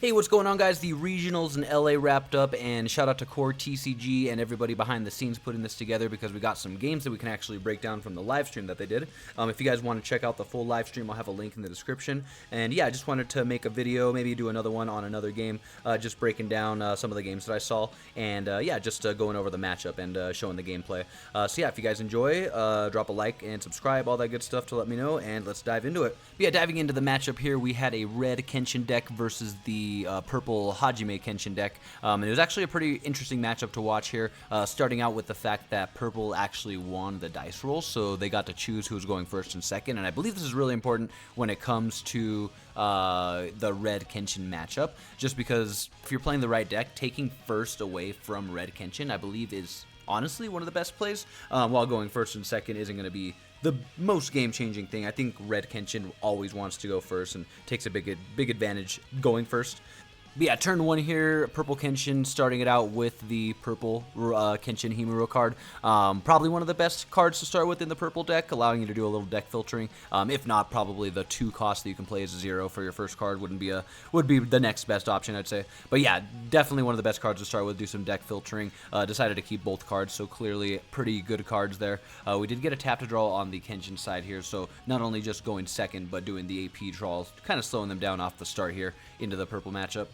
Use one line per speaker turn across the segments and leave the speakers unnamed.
Hey, what's going on, guys? The regionals in LA wrapped up, and shout out to WabbleTCG and everybody behind the scenes putting this together, because we got some games that we can actually break down from the live stream that they did. If you guys want to check out the full live stream, I'll have a link in the description. And yeah, I just wanted to make a video, maybe do another one on another game, just breaking down some of the games that I saw, and yeah, just going over the matchup and showing the gameplay. So yeah, if you guys enjoy, drop a like and subscribe, all that good stuff to let me know, and let's dive into it. But yeah, diving into the matchup here, we had a Red Kenshin deck versus the Purple Hajime Kenshin deck. It was actually a pretty interesting matchup to watch here, starting out with the fact that Purple actually won the dice roll, so they got to choose who was going first and second, and I believe this is really important when it comes to the Red Kenshin matchup, just because if you're playing the right deck, taking first away from Red Kenshin, I believe, is honestly one of the best plays, while going first and second isn't going to be the most game-changing thing. I think Red Kenshin always wants to go first and takes a big advantage going first. But yeah, turn one here, Purple Kenshin starting it out with the Purple Kenshin Himuro card. Probably one of the best cards to start with in the Purple deck, allowing you to do a little deck filtering. If not, probably the 2 cost that you can play as a 0 for your first card would be the next best option, I'd say. But yeah, definitely one of the best cards to start with, do some deck filtering. Decided to keep both cards, so clearly pretty good cards there. We did get a tap to draw on the Kenshin side here, so not only just going second, but doing the AP draws, kind of slowing them down off the start here into the Purple matchup.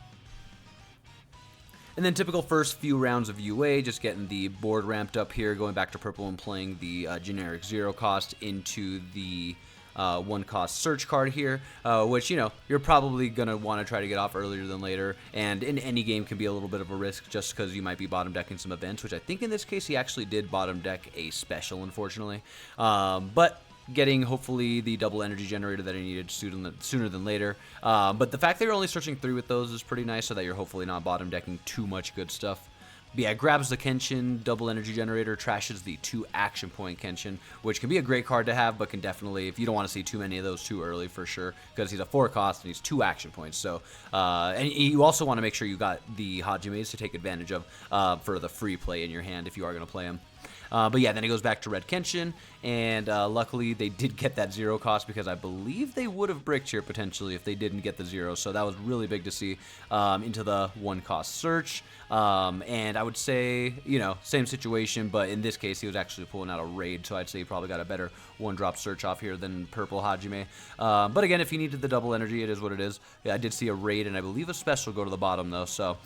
And then typical first few rounds of UA, just getting the board ramped up here, going back to Purple and playing the generic 0 cost into the 1 cost search card here, which, you know, you're probably going to want to try to get off earlier than later, and in any game can be a little bit of a risk just because you might be bottom decking some events, which I think in this case he actually did bottom deck a special, unfortunately. But getting hopefully the double energy generator that I needed sooner than later. But the fact that you're only searching 3 with those is pretty nice, so that you're hopefully not bottom decking too much good stuff. But yeah, grabs the Kenshin double energy generator, trashes the 2 action point Kenshin, which can be a great card to have, but can definitely, if you don't want to see too many of those too early, for sure, because he's a 4 cost and he's 2 action points. So, and you also want to make sure you got the Hajimes to take advantage of for the free play in your hand if you are going to play him. But yeah, then it goes back to Red Kenshin, and luckily they did get that 0 cost, because I believe they would have bricked here potentially if they didn't get the 0, so that was really big to see into the 1 cost search. And I would say, you know, same situation, but in this case he was actually pulling out a raid, so I'd say he probably got a better 1-drop search off here than Purple Hajime. But again, if he needed the double energy, it is what it is. Yeah, I did see a raid, and I believe a special go to the bottom though, so...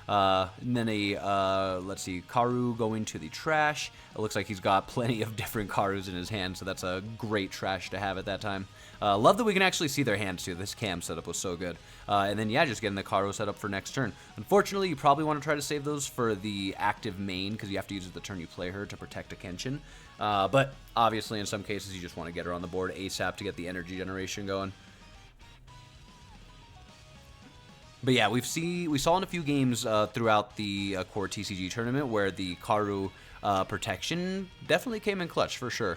and then let's see, Karu going to the trash. It looks like he's got plenty of different Karus in his hand, so that's a great trash to have at that time. Love that we can actually see their hands too. This cam setup was so good. And then yeah, just getting the Karu set up for next turn. Unfortunately, you probably want to try to save those for the active main, because you have to use it the turn you play her to protect a Kenshin. But obviously in some cases you just want to get her on the board ASAP to get the energy generation going. But yeah, we saw in a few games throughout the core TCG tournament where the Karu protection definitely came in clutch for sure.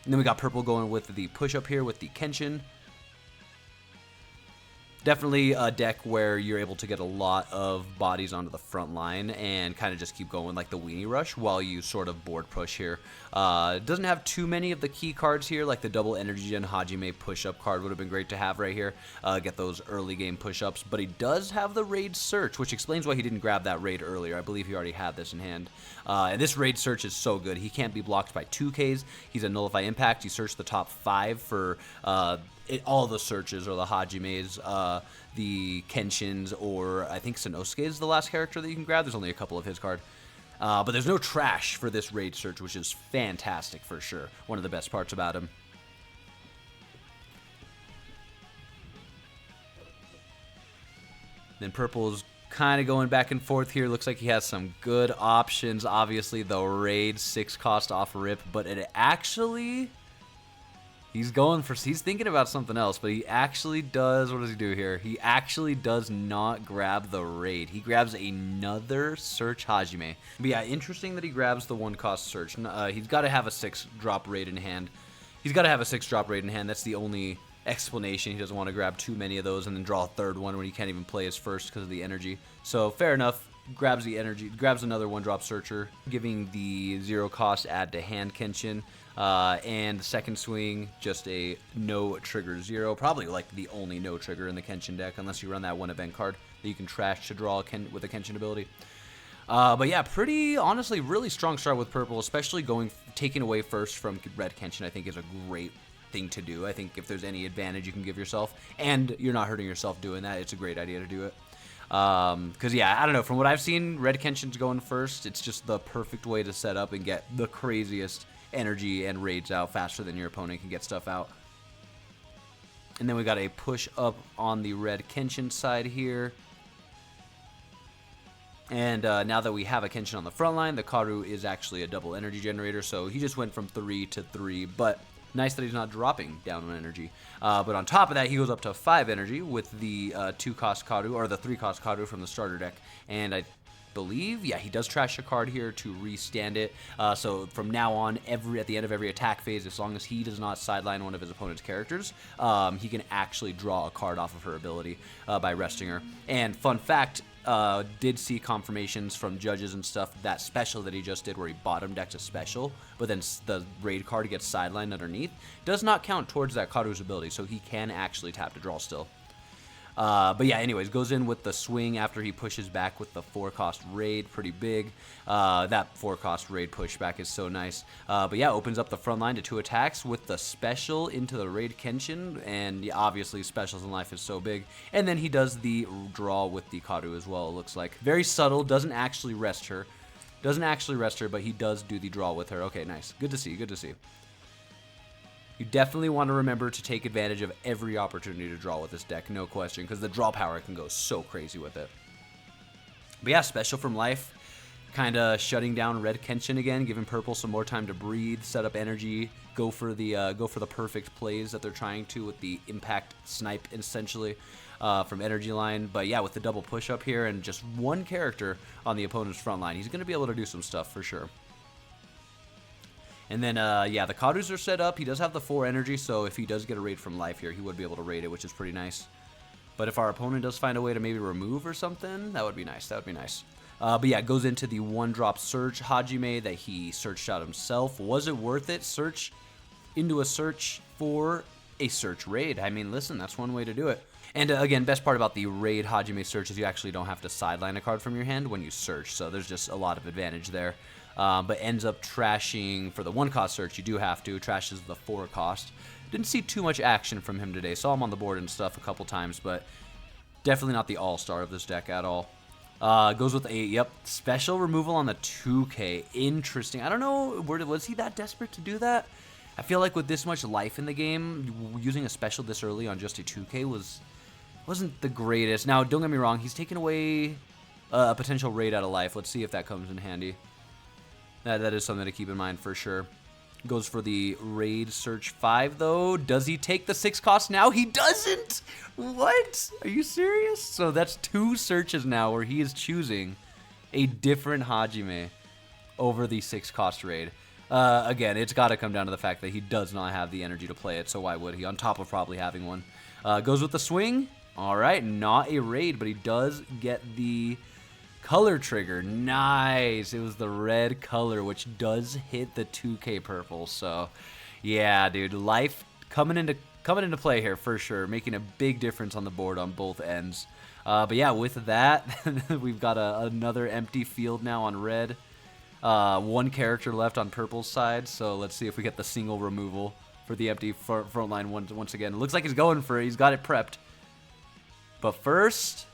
And then we got Purple going with the push up here with the Kenshin. Definitely a deck where you're able to get a lot of bodies onto the front line and kind of just keep going like the Weenie Rush while you sort of board push here. It doesn't have too many of the key cards here, like the double energy gen Hajime push-up card would have been great to have right here. Get those early game push-ups, but he does have the raid search, which explains why he didn't grab that raid earlier. I believe he already had this in hand. And this raid search is so good. He can't be blocked by 2Ks. He's a nullify impact. You search the top 5 for all the searches, or the Hajimes, the Kenshins, or I think Sanosuke is the last character that you can grab. There's only a couple of his card. But there's no trash for this raid search, which is fantastic for sure. One of the best parts about him. Then Purple's kind of going back and forth here. Looks like he has some good options. Obviously, the raid 6 cost off rip, but it actually... He's thinking about something else, but he actually does, what does he do here? He actually does not grab the raid. He grabs another search Hajime. But yeah, interesting that he grabs the 1 cost search. He's got to have a 6-drop raid in hand. That's the only explanation. He doesn't want to grab too many of those and then draw a 3rd one when he can't even play his first because of the energy. So fair enough. grabs the energy, grabs another 1-drop Searcher, giving the 0 cost add to hand Kenshin. And the second swing, just a no trigger 0. Probably like the only no trigger in the Kenshin deck, unless you run that one event card that you can trash to draw with a Kenshin ability. But yeah, pretty, honestly, really strong start with purple, especially taking away first from red Kenshin, I think is a great thing to do. I think if there's any advantage you can give yourself, and you're not hurting yourself doing that, it's a great idea to do it. Because yeah, I don't know, from what I've seen, red Kenshin's going first. It's just the perfect way to set up and get the craziest energy and raids out faster than your opponent can get stuff out. And then we got a push up on the red Kenshin side here. And now that we have a Kenshin on the front line, the Karu is actually a double energy generator, so he just went from 3 to 3, but nice that he's not dropping down on energy. But on top of that, he goes up to 5 energy with the 2-cost Karu, or the 3-cost Karu from the starter deck. And I believe, yeah, he does trash a card here to restand it. So from now on, at the end of every attack phase, as long as he does not sideline one of his opponent's characters, he can actually draw a card off of her ability by resting her. And fun fact, did see confirmations from judges and stuff that special that he just did where he bottom decked a special, but then the raid card gets sidelined underneath, does not count towards that Karu's ability, so he can actually tap to draw still. But yeah, anyways, goes in with the swing after he pushes back with the 4-cost raid, pretty big. That 4-cost raid pushback is so nice. But yeah, opens up the front line to 2 attacks with the special into the raid Kenshin, and yeah, obviously specials in life is so big. And then he does the draw with the Karu as well, it looks like. Very subtle, doesn't actually rest her, but he does do the draw with her. Okay, nice. Good to see, good to see. You definitely want to remember to take advantage of every opportunity to draw with this deck, no question, because the draw power can go so crazy with it. But yeah, special from life, kind of shutting down red Kenshin again, giving purple some more time to breathe, set up energy, go for the perfect plays that they're trying to with the impact snipe essentially from energy line. But yeah, with the double push up here and just one character on the opponent's front line, he's going to be able to do some stuff for sure. And then, yeah, the Karus are set up. He does have the 4 energy, so if he does get a raid from life here, he would be able to raid it, which is pretty nice. But if our opponent does find a way to maybe remove or something, that would be nice. That would be nice. But yeah, it goes into the 1-drop Search Hajime that he searched out himself. Was it worth it? Search into a search for a search raid. I mean, listen, that's one way to do it. And again, best part about the raid Hajime search is you actually don't have to sideline a card from your hand when you search, so there's just a lot of advantage there. But ends up trashing for the 1-cost search. You do have to. Trashes the 4-cost. Didn't see too much action from him today. Saw him on the board and stuff a couple times, but definitely not the all-star of this deck at all. Goes with a, special removal on the 2K. Interesting. I don't know, was he that desperate to do that? I feel like with this much life in the game, using a special this early on just a 2K wasn't the greatest. Now, don't get me wrong, he's taken away a potential raid out of life. Let's see if that comes in handy. That is something to keep in mind for sure. Goes for the raid search 5 though. Does he take the 6 cost now? He doesn't! What? Are you serious? So that's 2 searches now where he is choosing a different Hajime over the 6 cost raid. Again, it's got to come down to the fact that he does not have the energy to play it, so why would he? On top of probably having one. Goes with the swing. Alright, not a raid, but he does get the color trigger. Nice. It was the red color, which does hit the 2K purple. So, yeah, dude, life coming into play here for sure, making a big difference on the board on both ends. But yeah, with that, we've got another empty field now on red. 1 character left on purple's side. So let's see if we get the single removal for the empty front line once again. It looks like he's going for it. He's got it prepped. But first,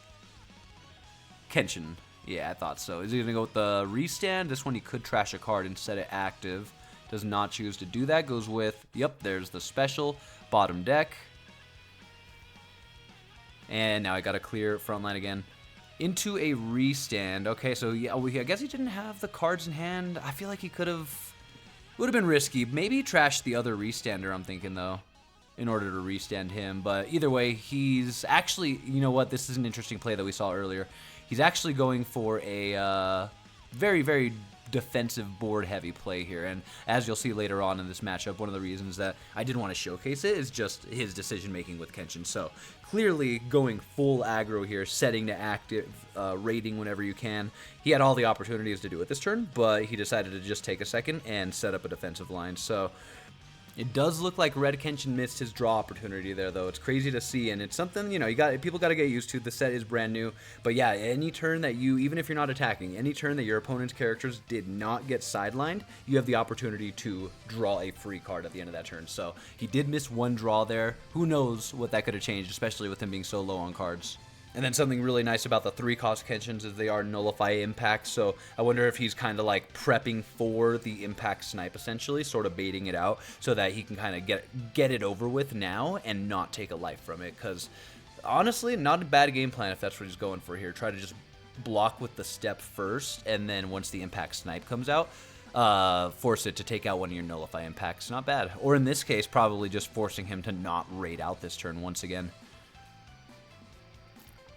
Kenshin. Yeah, I thought so. Is he going to go with the restand? This one he could trash a card and set it active. Does not choose to do that. Goes with, there's the special. Bottom deck. And now I got to clear front line again. Into a restand. Okay, so yeah, I guess he didn't have the cards in hand. I feel like he could have... Would have been risky. Maybe trash the other restander, I'm thinking, though, in order to restand him. But either way, he's actually... You know what? This is an interesting play that we saw earlier. He's actually going for a very, very defensive board heavy play here. And as you'll see later on in this matchup, one of the reasons that I didn't want to showcase it is just his decision making with Kenshin. So clearly going full aggro here, setting to active, raiding whenever you can. He had all the opportunities to do it this turn, but he decided to just take a second and set up a defensive line. So it does look like Red Kenshin missed his draw opportunity there, though. It's crazy to see, and it's something, you know, people got to get used to. The set is brand new, but yeah, any turn that you, even if you're not attacking, any turn that your opponent's characters did not get sidelined, you have the opportunity to draw a free card at the end of that turn. So he did miss one draw there. Who knows what that could have changed, especially with him being so low on cards. And then something really nice about the 3-cost Kenshins is they are nullify impact, so I wonder if he's kind of like prepping for the impact snipe, essentially, sort of baiting it out so that he can kind of get it over with now and not take a life from it, because honestly, not a bad game plan if that's what he's going for here. Try to just block with the step first, and then once the impact snipe comes out, force it to take out one of your nullify impacts. Not bad. Or in this case, probably just forcing him to not raid out this turn once again.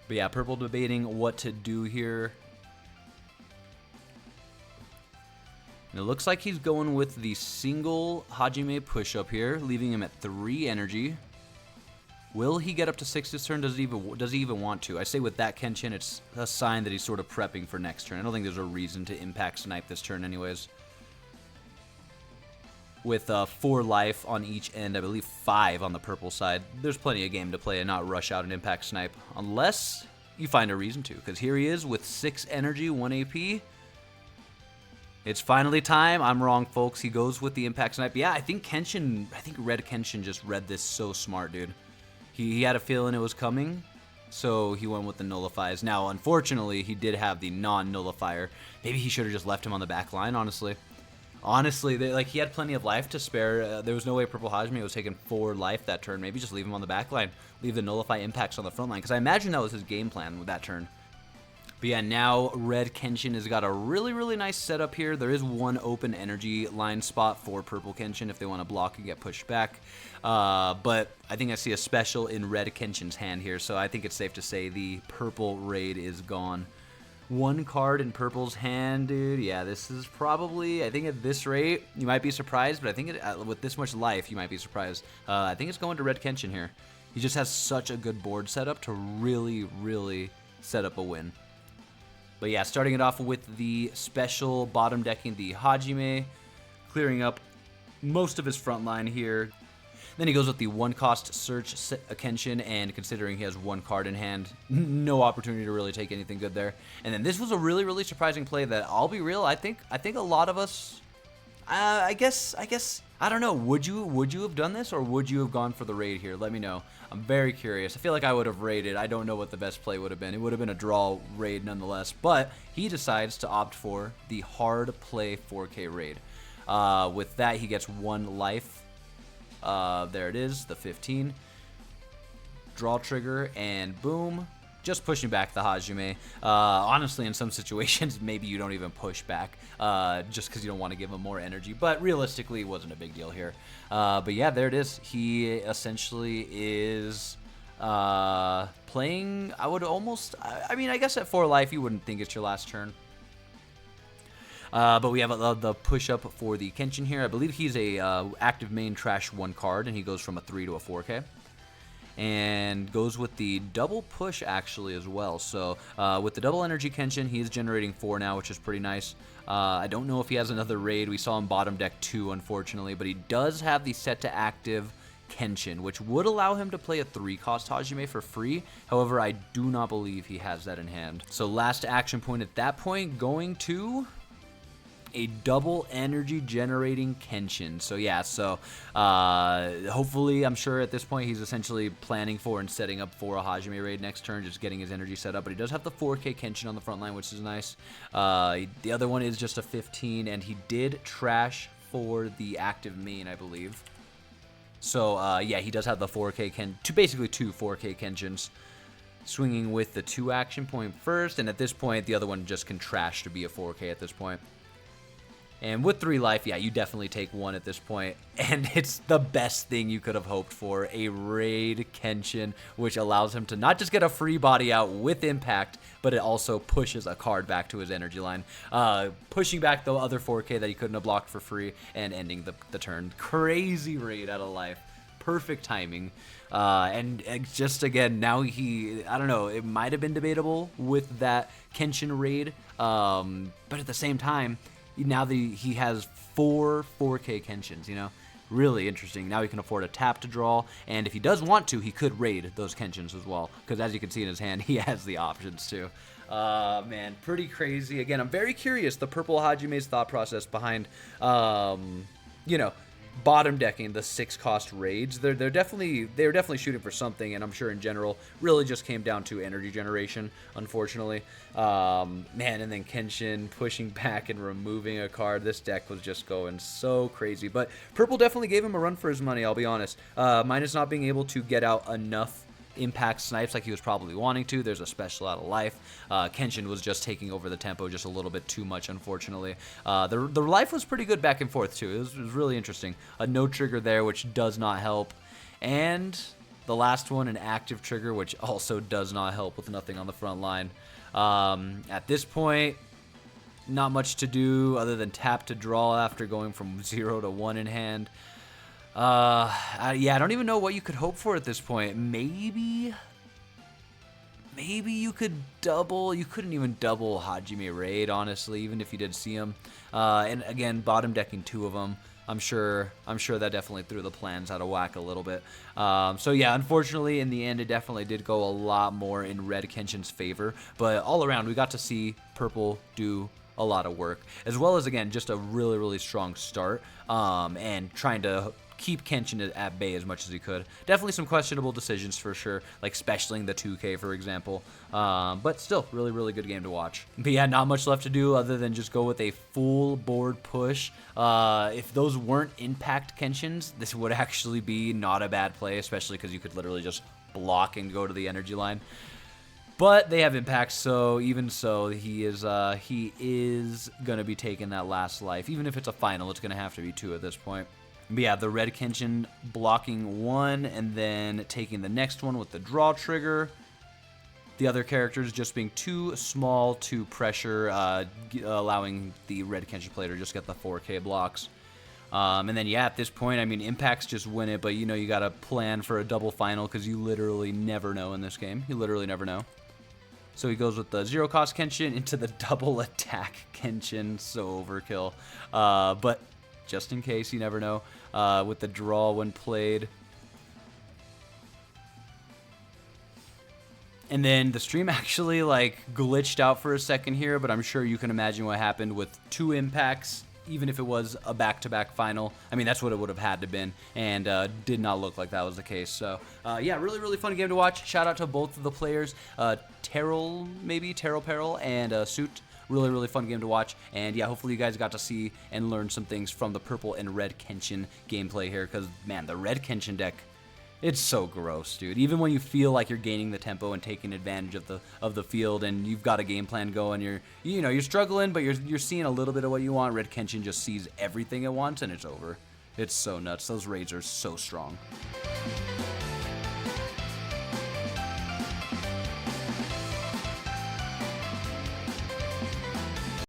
But yeah, Purple debating what to do here. And it looks like he's going with the single Hajime push-up here, leaving him at 3 energy. Will he get up to 6 this turn? Does he even want to? I say with that Kenshin, it's a sign that he's sort of prepping for next turn. I don't think there's a reason to impact snipe this turn anyways. With 4 life on each end, I believe 5 on the purple side. There's plenty of game to play and not rush out an impact snipe, unless you find a reason to, because here he is with 6 energy, 1 AP. It's finally time. I'm wrong, folks. He goes with the impact snipe. Yeah, I think Red Kenshin just read this so smart, dude. He had a feeling it was coming, so he went with the nullifies. Now, unfortunately, he did have the non-nullifier. Maybe he should have just left him on the back line, honestly. Honestly, he had plenty of life to spare. There was no way Purple Hajime was taking 4 life that turn. Maybe just leave him on the back line. Leave the nullify impacts on the front line, because I imagine that was his game plan with that turn. But yeah, now Red Kenshin has got a really, really nice setup here. There is one open energy line spot for Purple Kenshin if they want to block and get pushed back. But I think I see a special in Red Kenshin's hand here, so I think it's safe to say the purple raid is gone. 1 card in Purple's hand, dude. Yeah, this is probably, I think at this rate, you might be surprised, but I think with this much life, you might be surprised. I think it's going to Red Kenshin here. He just has such a good board setup to really, really set up a win. But yeah, starting it off with the special bottom decking the Hajime, clearing up most of his front line here. Then he goes with the 1-cost search Kenshin, and considering he has 1 card in hand, no opportunity to really take anything good there. And then this was a really, really surprising play that, I'll be real, I think a lot of us, I guess, I don't know, would you have done this, or would you have gone for the raid here? Let me know. I'm very curious. I feel like I would have raided. I don't know what the best play would have been. It would have been a draw raid nonetheless, but he decides to opt for the hard play 4K raid. With that, he gets 1 life. There it is, the 15. Draw trigger, and boom. Just pushing back the Hajime. Honestly, in some situations, maybe you don't even push back just because you don't want to give him more energy. But realistically, it wasn't a big deal here. But yeah, there it is. He essentially is playing, I would almost, I mean, I guess at 4 life, you wouldn't think it's your last turn. But we have the push-up for the Kenshin here. I believe he's a active main trash 1 card, and he goes from a 3 to a 4K. And goes with the double push, actually, as well. So with the double energy Kenshin, he is generating 4 now, which is pretty nice. I don't know if he has another raid. We saw him bottom deck 2, unfortunately. But he does have the set to active Kenshin, which would allow him to play a 3-cost Hajime for free. However, I do not believe he has that in hand. So last action point at that point, going to a double energy generating Kenshin. So yeah, hopefully, I'm sure at this point he's essentially planning for and setting up for a Hajime raid next turn, just getting his energy set up. But he does have the 4K Kenshin on the front line, which is nice. The other one is just a 15, and he did trash for the active main, I believe. So yeah, he does have the 4K basically 2 4K Kenshins. Swinging with the 2 action point first, and at this point, the other one just can trash to be a 4K at this point. And with 3 life, yeah, you definitely take 1 at this point. And it's the best thing you could have hoped for. A Red Kenshin, which allows him to not just get a free body out with impact, but it also pushes a card back to his energy line. Pushing back the other 4K that he couldn't have blocked for free and ending the turn. Crazy raid out of life. Perfect timing. And just again, now I don't know, it might have been debatable with that Kenshin raid. But at the same time, now that he has 4 4K Kenshins, you know, really interesting. Now he can afford a tap to draw, and if he does want to, he could raid those Kenshins as well, because as you can see in his hand, he has the options too. Man, pretty crazy. Again, I'm very curious the Purple Hajime's thought process behind, you know, bottom decking the 6-cost raids. They're definitely shooting for something, and I'm sure in general really just came down to energy generation, unfortunately. Man, and then Kenshin pushing back and removing a card. This deck was just going so crazy, but Purple definitely gave him a run for his money, I'll be honest. Minus not being able to get out enough impact snipes like he was probably wanting to. There's a special out of life. Kenshin was just taking over the tempo just a little bit too much, unfortunately. The life was pretty good back and forth too. It was really interesting. A no trigger there, which does not help, and the last one, an active trigger, which also does not help with nothing on the front line. At this point, not much to do other than tap to draw after going from 0 to 1 in hand. Yeah, I don't even know what you could hope for at this point. Maybe you could double. You couldn't even double Hajime Raid, honestly, even if you did see him. And again, bottom decking 2 of them. I'm sure that definitely threw the plans out of whack a little bit. So yeah, unfortunately, in the end, it definitely did go a lot more in Red Kenshin's favor. But all around, we got to see Purple do a lot of work, as well as, again, just a really, really strong start, and trying to keep Kenshin at bay as much as he could. Definitely some questionable decisions for sure, like specialing the 2K, for example. But still, really, really good game to watch. But yeah, not much left to do other than just go with a full board push. If those weren't impact Kenshins, this would actually be not a bad play, especially because you could literally just block and go to the energy line. But they have impact, so even so, he is gonna be taking that last life. Even if it's a final, it's gonna have to be 2 at this point. But yeah, the Red Kenshin blocking 1 and then taking the next one with the draw trigger. The other characters just being too small to pressure, allowing the Red Kenshin player to just get the 4K blocks. And then, yeah, at this point, I mean, impacts just win it, but, you know, you got to plan for a double final because you literally never know in this game. You literally never know. So he goes with the 0-cost Kenshin into the double attack Kenshin. So overkill. But just in case, you never know, with the draw when played. And then the stream actually, like, glitched out for a second here, but I'm sure you can imagine what happened with 2 impacts, even if it was a back-to-back final. I mean, that's what it would have had to been, and did not look like that was the case. So, yeah, really, really fun game to watch. Shout out to both of the players, Terilperil and Sutekh. Really, really fun game to watch. And yeah, hopefully you guys got to see and learn some things from the Purple and Red Kenshin gameplay here. Because, man, the Red Kenshin deck, it's so gross, dude. Even when you feel like you're gaining the tempo and taking advantage of the field, and you've got a game plan going, you're struggling, but you're seeing a little bit of what you want. Red Kenshin just sees everything at once, and it's over. It's so nuts. Those raids are so strong.